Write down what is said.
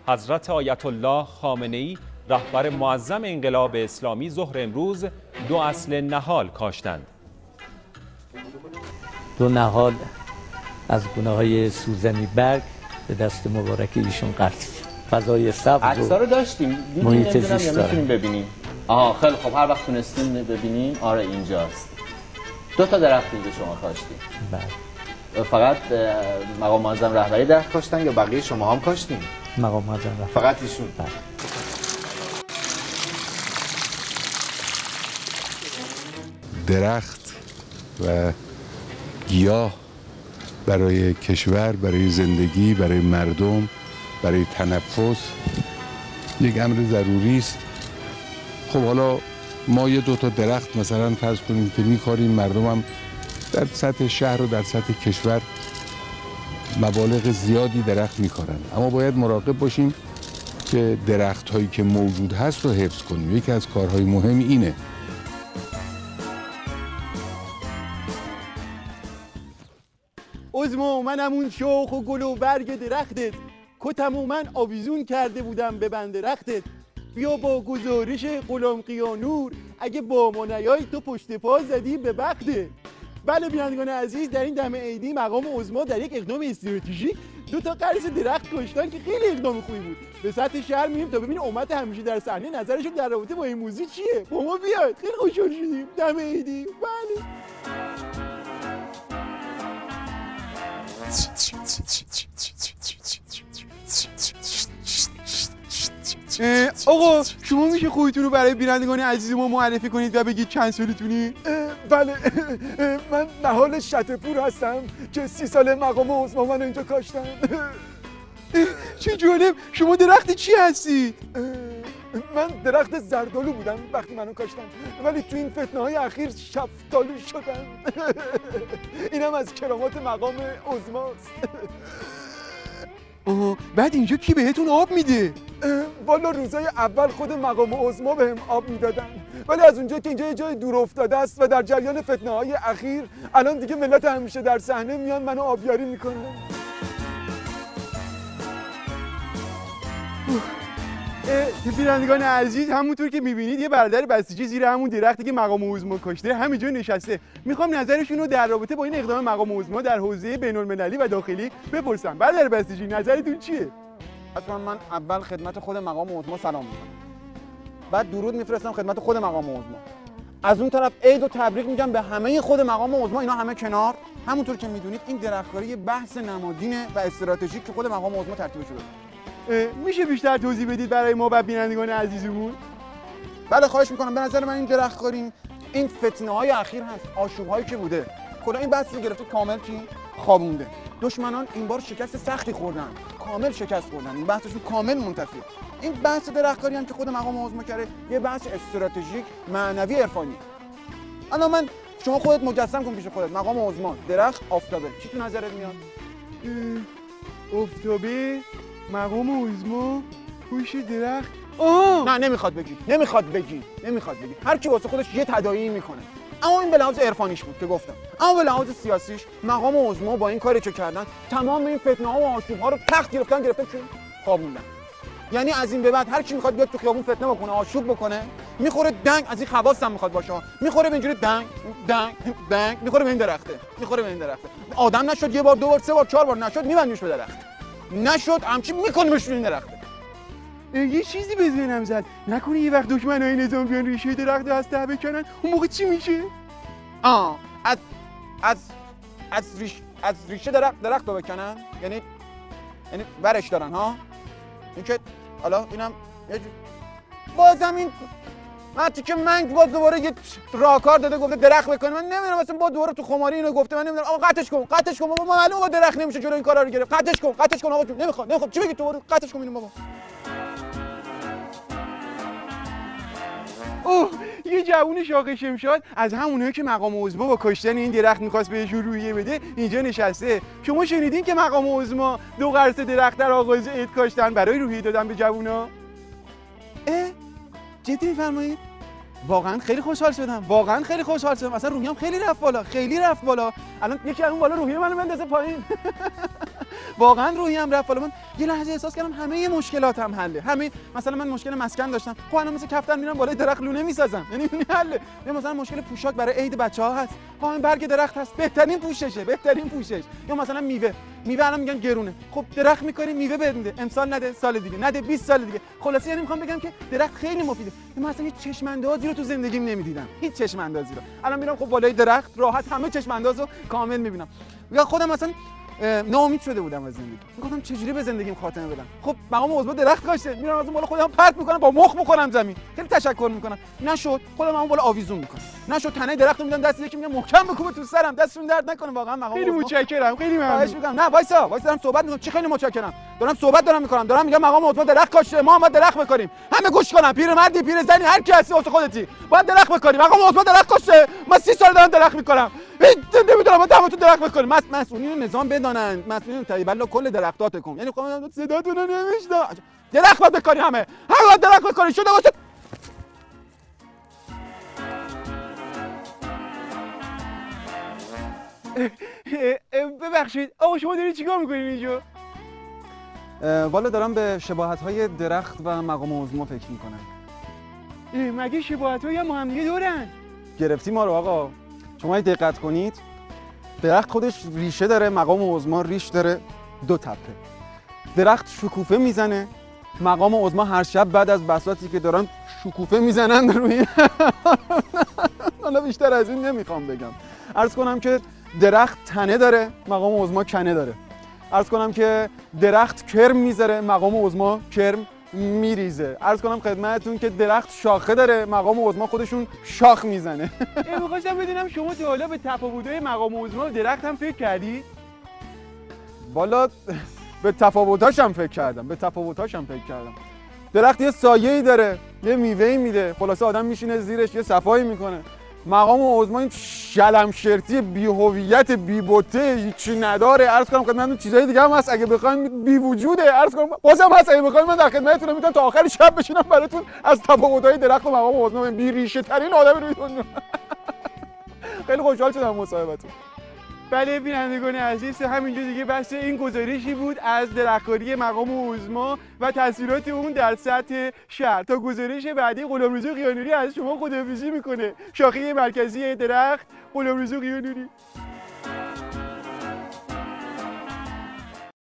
حضرت آیت الله خامنه‌ای رهبر معظم انقلاب اسلامی ظهر امروز 2 اصل نهال کاشتند. 2 نهال از گونه‌های سوزنی برگ به دست مبارک ایشون قطع. فضای سبز عکس‌ها رو داشتیم، محیط زیست یا میتونیم ببینیم؟ خیلی خوب، هر وقت تونستیم ببینیم. آره اینجاست. 2 تا درخت اینجا شما کاشتیم. بله. فقط مقام معظم رهبری درخت کاشتن یا بقیه شما هم کاشتین؟ مقام معظم رهبری. فقط ایشون؟ بله. درخت و گیاه برای کشور، برای زندگی، برای مردم، برای تنفس یک امر ضروری است. خب حالا ما 2 تا درخت مثلا فرض کنیم که می‌کاریم، مردم هم در سطح شهر و در سطح کشور مبالغ زیادی درخت می‌کارن، اما باید مراقب باشیم که درخت هایی که موجود هست رو حفظ کنیم. یکی از کارهای مهم اینه. عظما منم اون شاخ و گل و برگ درختت، کتمو من آویزون کرده بودم به بند رختت. بیا با گزارش غلام قیانور، اگه با ما نیای تو پشت پا زدی به بخته. بله بینندگان عزیز، در این دم عیدی مقام عظما در یک اقدام استراتژیک 2 تا قرص درخت کاشتن که خیلی اقدام خوبی بود. به سطح شهر میریم تا ببینیم امت همیشه در صحنه نظرشون در رابطه با این موضوع چیه. با ما بیاید، خیلی خوشحال شدیم دم عیدی. بله. آقا شما میشه خودتون رو برای بینندگان عزیز ما معرفی کنید و بگید چند سالتونی؟ بله، من نهال شطپور هستم که 30 ساله مقام عظما من اینجا کاشتم. چه جالب. شما درخت چی هستید؟ من درخت زردالو بودم وقتی منو کاشتم، ولی تو این فتنه‌های اخیر شفتالو شدم. اینم از کرامات مقام عظماست. بعد اینجا کی بهتون آب میده؟ والا روزای اول خود مقام عظما بهم آب میدادن، ولی از اونجا که اینجا یه جای دور افتاده است و در جریان فتنه‌های اخیر الان دیگه ملت همیشه در صحنه میان منو آبیاری میکنن. بینندگان عزیز، همونطور که میبینید یه برادر بسیجی زیر همون درختی که مقام عظما کاشته همینجا نشسته. میخوام نظرشون رو در رابطه با این اقدام مقام عظما در حوزه بین‌المللی و داخلی بپرسم. برادر بسیجی نظرتون چیه؟ حتما من اول خدمت خود مقام عظما سلام میکنم، بعد درود میفرستم خدمت خود مقام عظما. از اون طرف عید و تبریک میگم به همه خود مقام عظما. اینا همه کنار. همونطور که میدونید این درختکاری بحث نمادینه و استراتژیک که خود مقام عظما ترتیب شده. میشه بیشتر توضیح بدید برای ما و بینندگان عزیزمون؟ بله خواهش میکنم. به نظر من این درختکاری این فتنه‌های اخیر هست، آشوب‌هایی که بوده، کلا این بحثی گرفته کامل کی خوابونده. دشمنان این بار شکست سختی خوردن، کامل شکست خوردن، این بحثشون کامل منتفی. این بحث درختکاری هم که خود مقام عظما کرده یه بحث استراتژیک معنوی عرفانی. الان من شما خودت مجسم کن پیش خودت مقام عظما، درخت، آفتابه، چی تو نظرت میاد؟ آفتابه، مقام عظما، پوش درخت. نه نمیخواد بگی. هر کی واسه خودش یه تداعی میکنه. اما این به لحاظ عرفانیش بود که گفتم. اما به لحاظ سیاسیش مقام عظما با این کاری که کردن تمام این فتنه‌ها و آشوب‌ها رو تخت گرفتن که خوابوندن. یعنی از این به بعد هر کی میخواد بیاد تو خیابون فتنه بکنه، آشوب بکنه، میخوره دنگ. از این خواص هم میخواد باشه، میخوره به اینجوری دنگ میخوره به این درخته. آدم نشد یه بار، 2 بار، 3 بار، 4 بار نشد میبندیمش به درخت. نشد همچی میکنیمش این درخته. یه چیزی به ذهنم زد، نکنه یه وقت دشمنای نظام بیان ریشه درخت از ته بکنن، اون موقع چی میشه؟ از ریشه درخت رو بکنن، یعنی برش دارن ها. این که حالا اینم یه جور بازم این متی که منگ باز دوباره یه راهکار داده گفته درخت بکنه. من نمیدونم اصلا با دوباره تو خماری اینو گفته. من نمیدونم. آقا قطعش کن بابا، معلومه با درخت نمیشه جلوی این کارا رو گرفت. قطعش کن آقا جون. نمیخواد چی بگی تو؟ قطعش کن اینو بابا. یه جوون شاق شمشاد از همونایی که مقام عظما با کاشتن این درخت می‌خواست بهشون روحیه بده اینجا نشسته. شما شنیدین که مقام عظما 2 قرص درخت در آغاز عید کاشتن برای روحیه دادن به جوونا؟ جدی می‌فرمایید؟ واقعا خیلی خوشحال شدم. اصلا روحیه‌ام خیلی رفت بالا. الان یکی از اون بالا روحیه منو بندازه پایین. واقعا روحیم رفت بالا. من یه لحظه احساس کردم همه مشکلاتم حله. همه مثلا من مشکل مسکن داشتم، خب الان مثل کفتر میرم بالای درخت لونه میسازم، یعنی حله. یا مثلا مشکل پوشاک برای عید بچه‌ها هست، خب این برگ درخت هست، بهترین پوششه، بهترین پوشش. یا مثلا میوه الان میگن گرونه، خب درخت می‌کنی میوه بده، امسال نده، سال دیگه نده، 20 سال دیگه. خلاصه یعنی میخوام بگم که درخت خیلی مفیده. من اصلا هیچ چشم اندازی رو تو زندگیم نمیدیدم، هیچ چشم اندازی رو. الان میرم خب بالای درخت راحت همه چشم انداز رو کامل میبینم. یا خودم مثلا ناامید شده بودم از زندگی، میگفتم چجوری به زندگیم خاتمه بدم. خب مقام عظما درخت کاشته، میرم از اون بالا خودم پرت میکنم، با مخ میکنم زمین، خیلی تشکر میکنم. نشد خودم اون بالا آویزون میکنم، نشد تنه درختو میدم دست یکی، میگم محکم بکوب تو سرم، دستتون درد نکنه. واقعا مقام خیلی متشکرم، خیلی ممنون. نه وایسا دارم صحبت میکنم. چی خیلی متشکرم؟ دارم صحبت میکنم، دارم میگم مقام عظما درخت کاشته، ما هم باید درخت بکنیم. همه گوش کنن، پیرمردی پیرزنی هر کی هستی واسه خودتی باید درخت بکنیم. مقام عظما درخت کاشته، من 30 سال دارم درخت میکنم، نمیدونم باید دعوتون درخت بکنیم. مسئولین نظام بدانن، مسئولین طیبالله کل درختاتکم، یعنی خودم صداتون رو نمیشنم. درخت باید بکنی، همه باید درخت بکنی. شده واسه ببخشید آقا، شما دارید چیکار میکنید اینجا؟ والا دارم به شباهت‌های درخت و مقام عظما فکر میکنم. مگه شباهت‌هایی هم با هم دیگه دارن؟ گرفتی ما رو آقا. شما اگه دقت کنید درخت خودش ریشه داره، مقام عظما ریش داره، دو تپه. درخت شکوفه میزنه، مقام عظما هر شب بعد از بساطی که دارن شکوفه میزنن روی حالا بیشتر از این نمیخوام بگم. عرض کنم که درخت تنه داره، مقام عظما کنه داره. عرض کنم که درخت کرم میذاره، مقام عظما کرم میریزه. عرض کنم خدمتتون که درخت شاخه داره، مقام عظما خودشون شاخ میزنه. می‌خواستم بدونم شما تا حالا به تفاوت‌های مقام عظما و درخت هم فکر کردی؟ والا به تفاوتاشم فکر کردم، درخت یه سایه‌ای داره، یه میوه‌ای میده، خلاصه آدم میشینه زیرش یه صفایی میکنه. مقام عظما این شلمشرتی بی‌هویت بی‌بوته هیچی نداره. عرض کنم خدمتتون چیزای دیگه هم هست، اگه بخواید بی وجوده. عرض کنم بازم هست، اگه بخواید من در خدمتتونم، میتونم تا آخر شب بشینم براتون از تفاوت‌های درخت و مقام عظما بی ریشه ترین آدم روی دنیا. خیلی خوشحال شدم مصاحبتون. بله بینندگان عزیز، همینجا دیگه بحث این گزارشی بود از درختکاری مقام عظما و تاثیرات اون در سطح شهر. تا گزارش بعدی غلامرضا قیانوری از شما خداحافظی میکنه. شاخه مرکزی درخت، غلامرضا قیانوری.